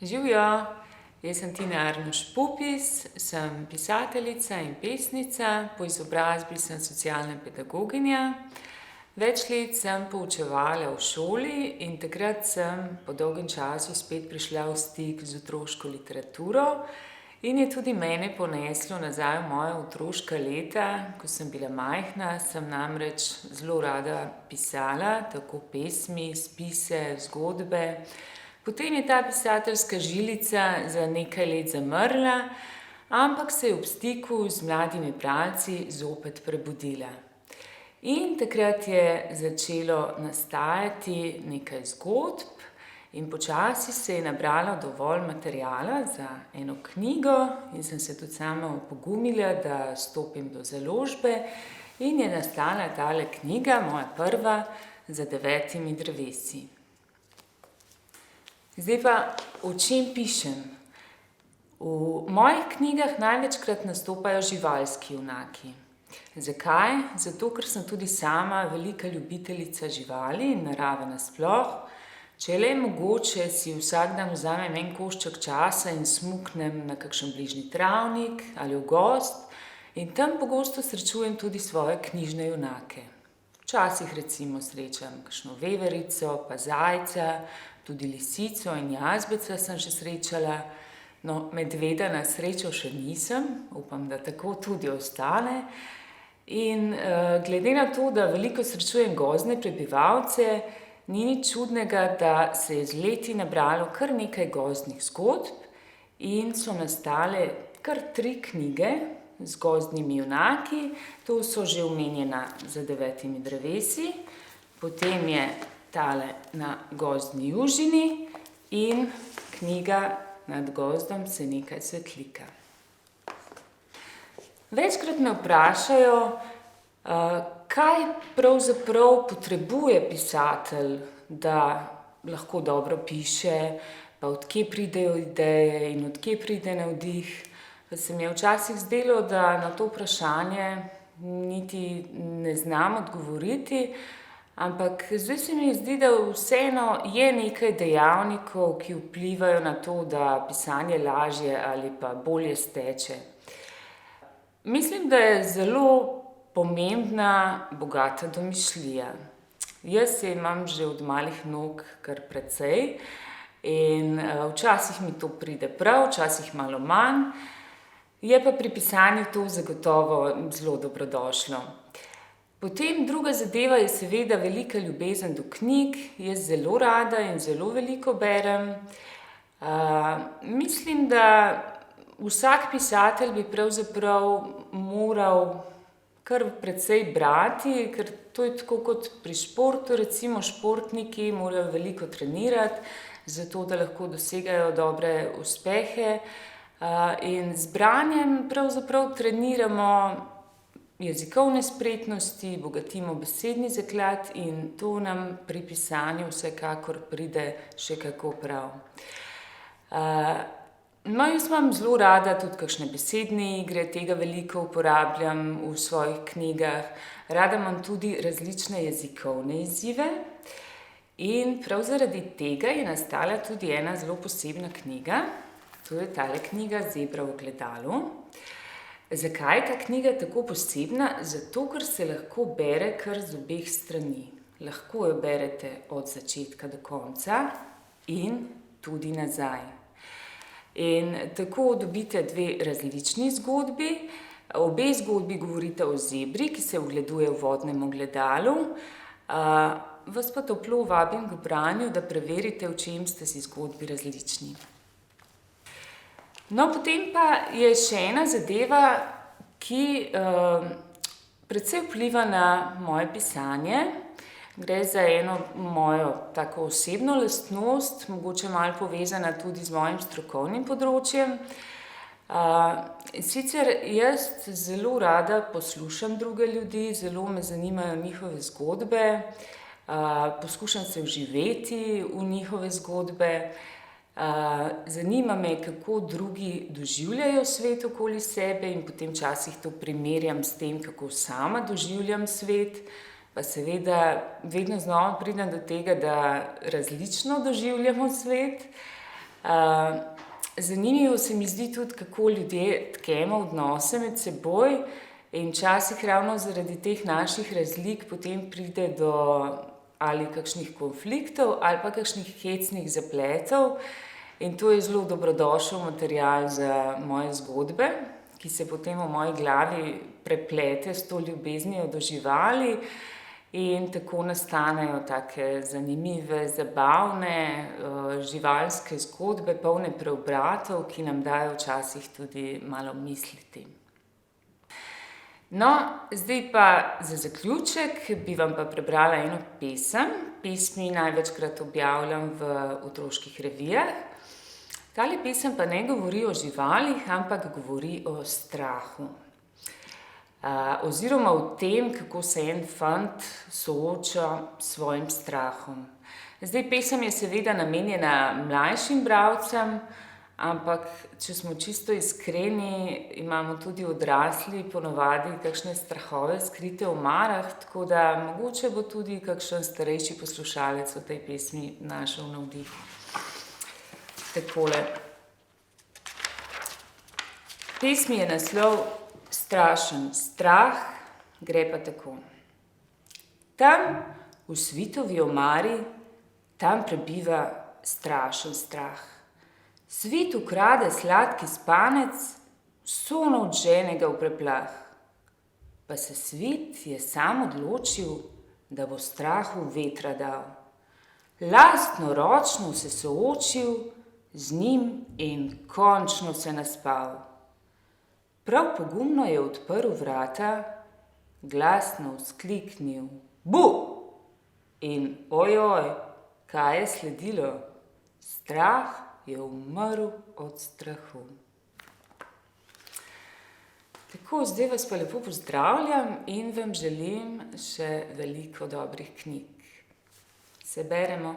Živjo, jaz sem Tina Arnuš Pupis, sem pisateljica in pesnica, po izobrazbi sem socialna pedagoginja. Več let sem poučevala v šoli in takrat sem po dolgem času spet prišla v stik z otroško literaturo in je tudi mene poneslo nazaj v moja otroška leta. Ko sem bila majhna, sem namreč zelo rada pisala, tako pesmi, spise, zgodbe. Potem je ta pisateljska žilica za nekaj let zamrla, ampak se je ob stiku z mladimi bralci zopet prebudila. In takrat je začelo nastajati nekaj zgodb in počasi se je nabralo dovolj materiala za eno knjigo in sem se tudi sama opogumila, da stopim do založbe in je nastala tale knjiga, moja prva, Za 9 drevesi. Zdaj pa, o čem pišem? V mojih knjigah največkrat nastopajo živalski junaki. Zakaj? Zato, ker sem tudi sama velika ljubiteljica živali in narave nasploh. Če je le mogoče, si vsak dan vzamem en košček časa in smuknem na kakšen bližnji travnik ali v gozd in tam pogosto srečujem tudi svoje knjižne junake. Včasih recimo srečam kakšno veverico, pa zajca, tudi lisico in jazbeca sem že srečala. No, medveda na srečo še nisem, upam, da tako tudi ostane. In glede na to, da veliko srečujem gozdne prebivalce, ni nič čudnega, da se je z leti nabralo kar nekaj gozdnih zgodb in so nastale kar 3 knjige z gozdnimi junaki. To so že omenjena Za 9 drevesi, potem je tale Na gozdni južini in knjiga Nad gozdom se nekaj svetlika. Večkrat me vprašajo, kaj pravzaprav potrebuje pisatelj, da lahko dobro piše, pa od kje pridejo ideje in od kje pride navdih. Pa se mi je včasih zdelo, da na to vprašanje niti ne znam odgovoriti, ampak zdaj se mi zdi, da vseeno je nekaj dejavnikov, ki vplivajo na to, da pisanje lažje ali pa bolje steče. Mislim, da je zelo pomembna bogata domišljija. Jaz je imam že od malih nog kar precej in včasih mi to pride prav, včasih malo manj. Je pa pri pisanju to zagotovo zelo dobrodošlo. Potem druga zadeva je seveda velika ljubezen do knjig. Jaz zelo rada in zelo veliko berem. Mislim, da vsak pisatelj bi pravzaprav moral kar precej brati, ker to je tako kot pri športu, recimo športniki morajo veliko trenirati, zato da lahko dosegajo dobre uspehe. In z branjem pravzaprav treniramo jezikovne spretnosti, bogatimo besedni zaklad in to nam pri pisanju vsekakor pride še kako prav. No, jaz imam zelo rada tudi kakšne besedne igre, tega veliko uporabljam v svojih knjigah. Rada imam tudi različne jezikovne izzive in prav zaradi tega je nastala tudi ena zelo posebna knjiga. To je tale knjiga Zebra v ogledalu. Zakaj je ta knjiga tako posebna? Zato, ker se lahko bere kar z obeh strani. Lahko jo berete od začetka do konca in tudi nazaj. In tako dobite 2 različni zgodbi. Obe zgodbi govorita o zebri, ki se ogleduje v vodnem ogledalu. Vas pa toplo vabim k branju, da preverite, v čem ste si zgodbi različni. No, potem pa je še ena zadeva, ki precej vpliva na moje pisanje. Gre za eno mojo tako osebno lastnost, mogoče malo povezana tudi z mojim strokovnim področjem. Sicer jaz zelo rada poslušam druge ljudi, zelo me zanimajo njihove zgodbe, poskušam se vživeti v njihove zgodbe. Zanima me, kako drugi doživljajo svet okoli sebe in potem včasih to primerjam s tem, kako sama doživljam svet. Pa seveda vedno znova pridem do tega, da različno doživljamo svet. Zanimivo se mi zdi tudi, kako ljudje tkemo odnose med seboj in včasih ravno zaradi teh naših razlik potem pride do ali kakšnih konfliktov ali pa kakšnih hecnih zapletov. In to je zelo dobrodošel material za moje zgodbe, ki se potem v moji glavi preplete s to ljubeznijo do živali in tako nastanejo take zanimive, zabavne, živalske zgodbe, polne preobratov, ki nam dajo včasih tudi malo misliti. No, zdaj pa za zaključek bi vam pa prebrala eno pesem. Pesmi največkrat objavljam v otroških revijah. Tale pesem pa ne govori o živalih, ampak govori o strahu. Oziroma o tem, kako se en fant sooča s svojim strahom. Zdaj, pesem je seveda namenjena mlajšim bralcem, ampak če smo čisto iskreni, imamo tudi odrasli ponavadi kakšne strahove skrite v omarah, tako da mogoče bo tudi kakšen starejši poslušalec v tej pesmi našel navdih. Takole. Pesmi je naslov Strašen strah, gre pa tako. Tam v svitovi omari, tam prebiva strašen strah. Svit ukrade sladki spanec, vso noč žene ga v preplah. Pa se svit je sam odločil, da bo strahu vetra dal. Lastno ročno se soočil z njim in končno se naspal. Prav pogumno je odprl vrata, glasno vzkliknil bu! In ojoj, kaj je sledilo? Strah je umrl od strahu. Tako, zdaj vas pa lepo pozdravljam in vam želim še veliko dobrih knjig. Se beremo.